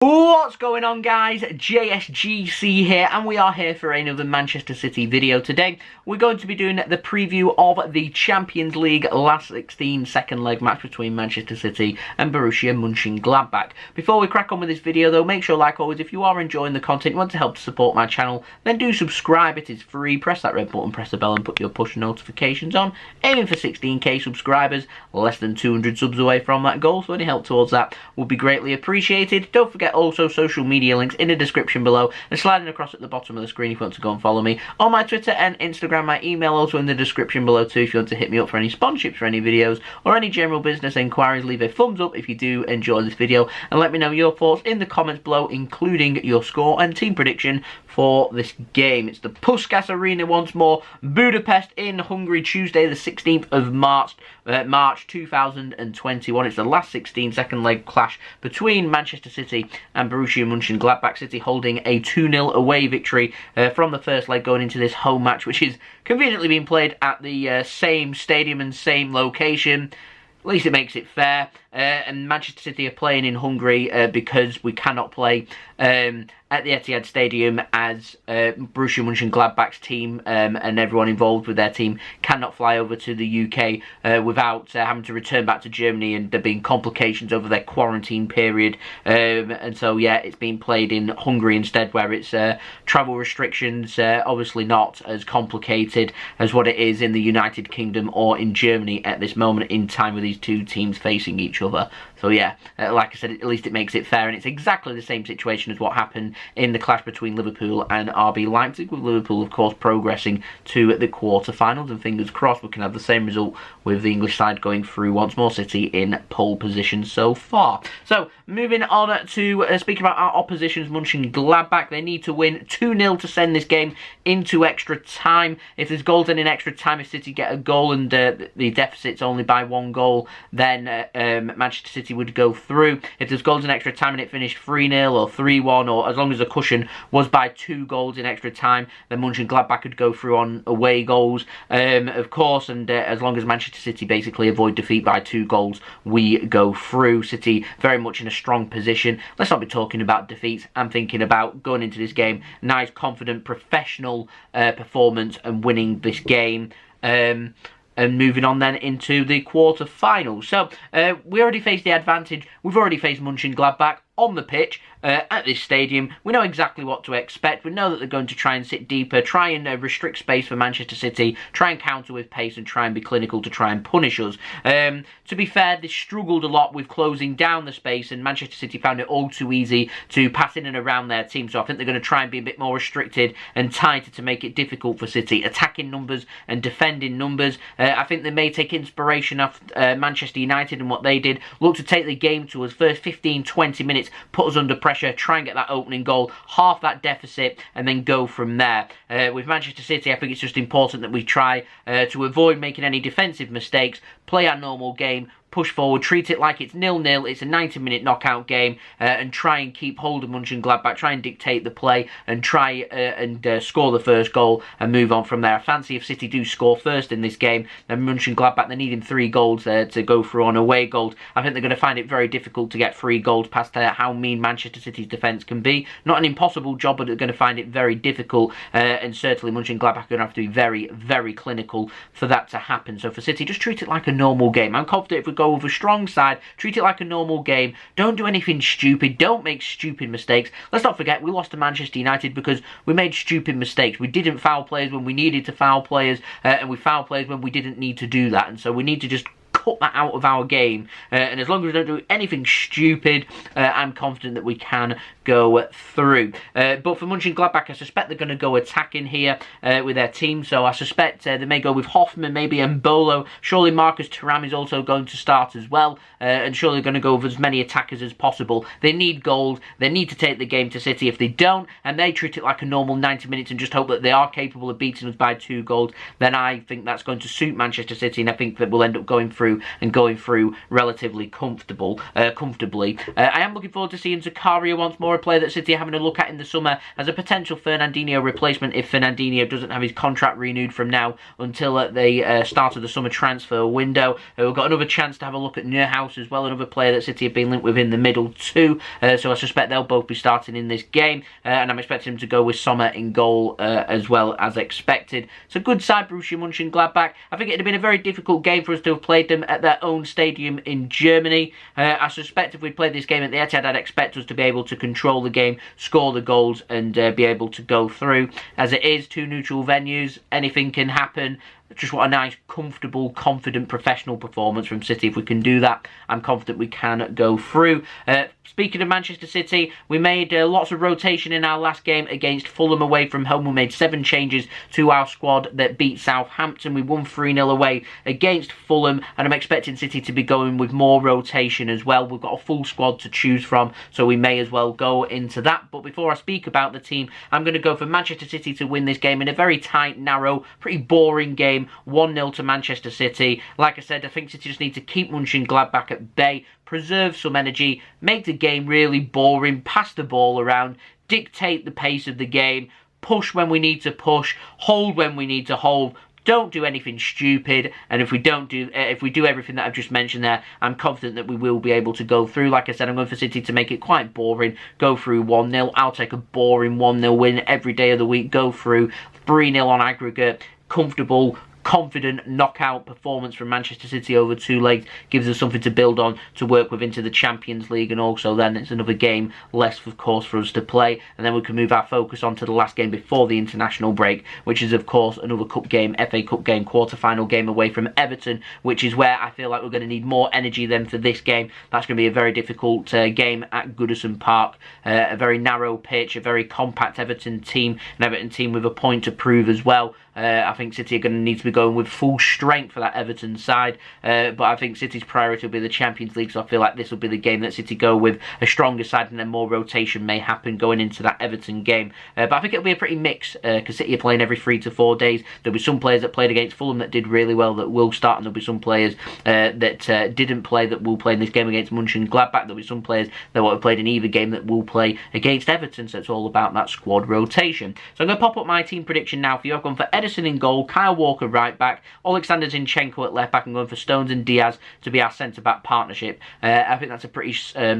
What's going on, guys? JSGC here, and we are here for another Manchester City video. Today we're going to be doing the preview of the Champions League last 16 second leg match between Manchester City and Borussia Monchengladbach. Before we crack on with this video though, make sure, like always, if you are enjoying the content, you want to help to support my channel, then do subscribe. It is free. Press that red button, press the bell and put your push notifications on. Aiming for 16k subscribers, less than 200 subs away from that goal, so any help towards that would be greatly appreciated. Don't forget also social media links in the description below and sliding across at the bottom of the screen if you want to go and follow me on my Twitter and Instagram. My email also in the description below too if you want to hit me up for any sponsorships for any videos or any general business inquiries. Leave a thumbs up if you do enjoy this video and let me know your thoughts in the comments below, including your score and team prediction for this game. It's the Puskas Arena once more, Budapest in Hungary, Tuesday the 16th of March 2021. It's the last 16 second leg clash between Manchester City and Borussia Monchengladbach. City holding a 2-0 away victory from the first leg going into this home match, which is conveniently being played at the same stadium and same location. At least it makes it fair. And Manchester City are playing in Hungary because we cannot play at the Etihad Stadium as Borussia Mönchengladbach's team and everyone involved with their team cannot fly over to the UK without having to return back to Germany, and there being complications over their quarantine period. And so, yeah, it's being played in Hungary instead, where it's travel restrictions, obviously not as complicated as what it is in the United Kingdom or in Germany at this moment in time with these two teams facing each other. So yeah, like I said, at least it makes it fair, and it's exactly the same situation as what happened in the clash between Liverpool and RB Leipzig, with Liverpool of course progressing to the quarter-finals, and fingers crossed we can have the same result with the English side going through once more. City in pole position so far. So moving on to speak about our oppositions, Mönchengladbach. They need to win 2-0 to send this game into extra time. If there's goals in extra time, if City get a goal and the deficit's only by 1 goal, then Manchester City would go through. If there's goals in extra time and it finished 3-0 or 3-1, or as long as the cushion was by 2 goals in extra time, then Mönchengladbach could go through on away goals, of course, and as long as Manchester City basically avoid defeat by 2 goals, we go through. City very much in a strong position. Let's not be talking about defeats. I'm thinking about going into this game, nice, confident, professional performance and winning this game. And moving on then into the quarter-finals. So, we already faced the advantage. We've already faced Mönchengladbach on the pitch at this stadium. We know exactly what to expect. We know that they're going to try and sit deeper, try and restrict space for Manchester City, try and counter with pace and try and be clinical to try and punish us. To be fair, they struggled a lot with closing down the space, and Manchester City found it all too easy to pass in and around their team. So I think they're going to try and be a bit more restricted and tighter to make it difficult for City. Attacking numbers and defending numbers. I think they may take inspiration off Manchester United and what they did. Look to take the game to us. First 15-20 minutes, put us under pressure, try and get that opening goal, half that deficit, and then go from there. With Manchester City, I think it's just important that we try to avoid making any defensive mistakes, play our normal game, push forward, treat it like it's 0-0, it's a 90-minute knockout game, and try and keep hold of Mönchengladbach, try and dictate the play, and try and score the first goal and move on from there. I fancy if City do score first in this game, then Mönchengladbach, they're needing 3 goals to go through on away goals. I think they're going to find it very difficult to get 3 goals past how mean Manchester City's defence can be. Not an impossible job, but they're going to find it very difficult, and certainly Mönchengladbach are going to have to be very, very clinical for that to happen. So for City, just treat it like a normal game. I'm confident if we go with a strong side, treat it like a normal game, don't do anything stupid, don't make stupid mistakes. Let's not forget, we lost to Manchester United because we made stupid mistakes. We didn't foul players when we needed to foul players, and we fouled players when we didn't need to do that, and so we need to just cut that out of our game, and as long as we don't do anything stupid, I'm confident that we can go through. But for Mönchengladbach, I suspect they're going to go attacking here with their team, so I suspect they may go with Hoffman, maybe Mbolo. Surely Marcus Thuram is also going to start as well, and surely they're going to go with as many attackers as possible. They need goals, they need to take the game to City. If they don't, and they treat it like a normal 90 minutes and just hope that they are capable of beating us by 2 goals, then I think that's going to suit Manchester City, and I think that we'll end up going through through and going through relatively comfortably. I am looking forward to seeing Zakaria once more, a player that City are having a look at in the summer as a potential Fernandinho replacement if Fernandinho doesn't have his contract renewed from now until the start of the summer transfer window. We've got another chance to have a look at Neuhaus as well, another player that City have been linked with in the middle too, so I suspect they'll both be starting in this game, and I'm expecting him to go with Sommer in goal as well as expected. It's a good side, Borussia Monchengladbach. I think it'd have been a very difficult game for us to have played them at their own stadium in Germany. I suspect if we'd played this game at the Etihad, I'd expect us to be able to control the game, score the goals, and be able to go through. As it is, two neutral venues, anything can happen. Just want a nice, comfortable, confident, professional performance from City. If we can do that, I'm confident we can go through. Speaking of Manchester City, we made lots of rotation in our last game against Fulham away from home. We made 7 changes to our squad that beat Southampton. We won 3-0 away against Fulham, and I'm expecting City to be going with more rotation as well. We've got a full squad to choose from, so we may as well go into that. But before I speak about the team, I'm going to go for Manchester City to win this game in a very tight, narrow, pretty boring game. 1-0 to Manchester City. Like I said, I think City just need to keep Monchengladbach at bay, preserve some energy, make the game really boring, pass the ball around, dictate the pace of the game, push when we need to push, hold when we need to hold. Don't do anything stupid, and if we do everything that I've just mentioned there, I'm confident that we will be able to go through. Like I said, I'm going for City to make it quite boring, go through 1-0. I'll take a boring 1-0 win every day of the week, go through 3-0 on aggregate, comfortable, confident knockout performance from Manchester City over 2 legs gives us something to build on to work with into the Champions League, and also then it's another game less, of course, for us to play, and then we can move our focus on to the last game before the international break, which is, of course, another cup game, FA Cup game, quarter-final game away from Everton, which is where I feel like we're going to need more energy than for this game. That's going to be a very difficult game at Goodison Park, a very narrow pitch, a very compact Everton team, an Everton team with a point to prove as well. I think City are going to need to be going with full strength for that Everton side, but I think City's priority will be the Champions League, so I feel like this will be the game that City go with a stronger side, and then more rotation may happen going into that Everton game. But I think it'll be a pretty mix, because City are playing every 3 to 4 days. There'll be some players that played against Fulham that did really well that will start, and there'll be some players that didn't play that will play in this game against Mönchengladbach. There'll be some players that won't have played in either game that will play against Everton, so it's all about that squad rotation. So I'm going to pop up my team prediction now for you. I've gone for Ederson in goal, Kyle Walker right back, Oleksandr Zinchenko at left back. I'm going for Stones and Diaz to be our centre-back partnership. I think that's a pretty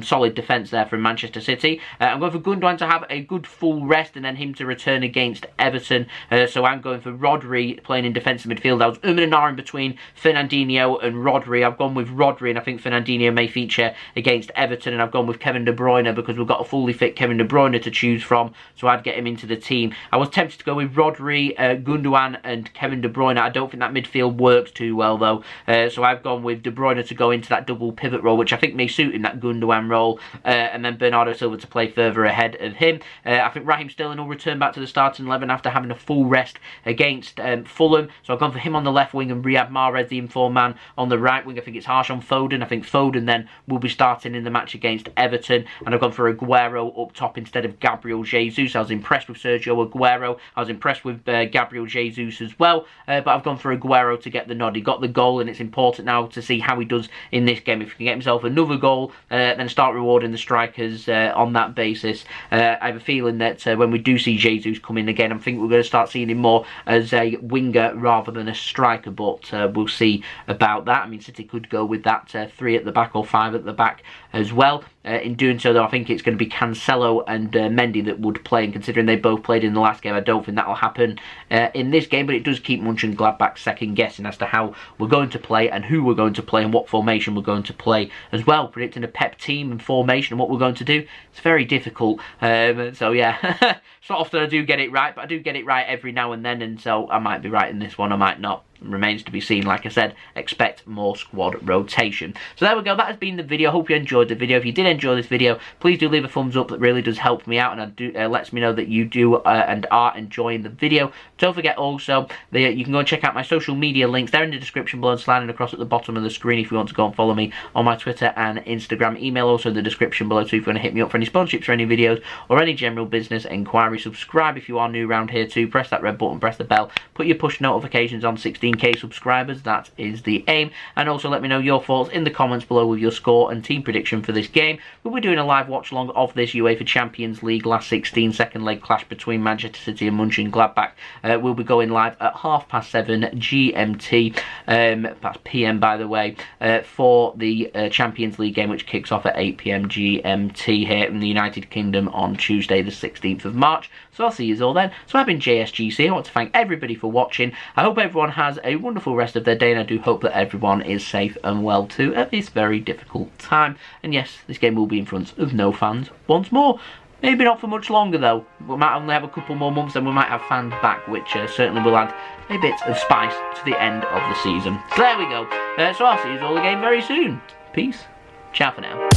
solid defence there from Manchester City. I'm going for Gundogan to have a good full rest and then him to return against Everton. So I'm going for Rodri playing in defensive midfield. I was and ahhing between Fernandinho and Rodri. I've gone with Rodri, and I think Fernandinho may feature against Everton, and I've gone with Kevin De Bruyne because we've got a fully fit Kevin De Bruyne to choose from, so I'd get him into the team. I was tempted to go with Rodri, Gundogan and Kevin De Bruyne. I don't think that midfield works too well though, so I've gone with De Bruyne to go into that double pivot role, which I think may suit him, that Gundogan role, and then Bernardo Silva to play further ahead of him. I think Raheem Sterling will return back to the starting 11 after having a full rest against Fulham, so I've gone for him on the left wing and Riyad Mahrez, the informed man, on the right wing. I think it's harsh on Foden. I think Foden then will be starting in the match against Everton, and I've gone for Aguero up top instead of Gabriel Jesus. I was impressed with Sergio Aguero. I was impressed with Gabriel Jesus as well, but I've gone for Aguero to get the nod. He got the goal, and it's important now to see how he does in this game. If he can get himself another goal, then start rewarding the strikers on that basis. I have a feeling that when we do see Jesus come in again, I think we're going to start seeing him more as a winger rather than a striker, but we'll see about that. I mean, City could go with that 3 at the back or 5 at the back as well. In doing so, though, I think it's going to be Cancelo and Mendy that would play, and considering they both played in the last game, I don't think that will happen in this game, but it does keep Mönchengladbach second guessing as to how we're going to play and who we're going to play and what formation we're going to play as well. Predicting a Pep team and formation and what we're going to do, it's very difficult. So yeah, it's not often I do get it right, but I do get it right every now and then, and so I might be right in this one, I might not. Remains to be seen. Like I said, expect more squad rotation. So there we go, that has been the video. Hope you enjoyed the video. If you did enjoy this video, please do leave a thumbs up. That really does help me out, and lets me know that you do and are enjoying the video. Don't forget also that you can go and check out my social media links. They're in the description below and sliding across at the bottom of the screen if you want to go and follow me on my Twitter and Instagram. Email also in the description below, so if you want to hit me up for any sponsorships or any videos or any general business inquiry. Subscribe if you are new around here too. Press that red button, press the bell, put your push notifications on 16 15k subscribers. That is the aim. And also let me know your thoughts in the comments below with your score and team prediction for this game. We'll be doing a live watch along of this UEFA Champions League last 16 second leg clash between Manchester City and Monchengladbach. We'll be going live at 7:30 GMT, that's PM by the way, for the Champions League game, which kicks off at 8 PM GMT here in the United Kingdom on Tuesday the 16th of March. So I'll see you all then. So I've been JSGC. I want to thank everybody for watching. I hope everyone has a wonderful rest of their day, and I do hope that everyone is safe and well too at this very difficult time. And yes, this game will be in front of no fans once more. Maybe not for much longer though. We might only have a couple more months and we might have fans back, which certainly will add a bit of spice to the end of the season. So there we go. So I'll see you all again very soon. Peace. Ciao for now.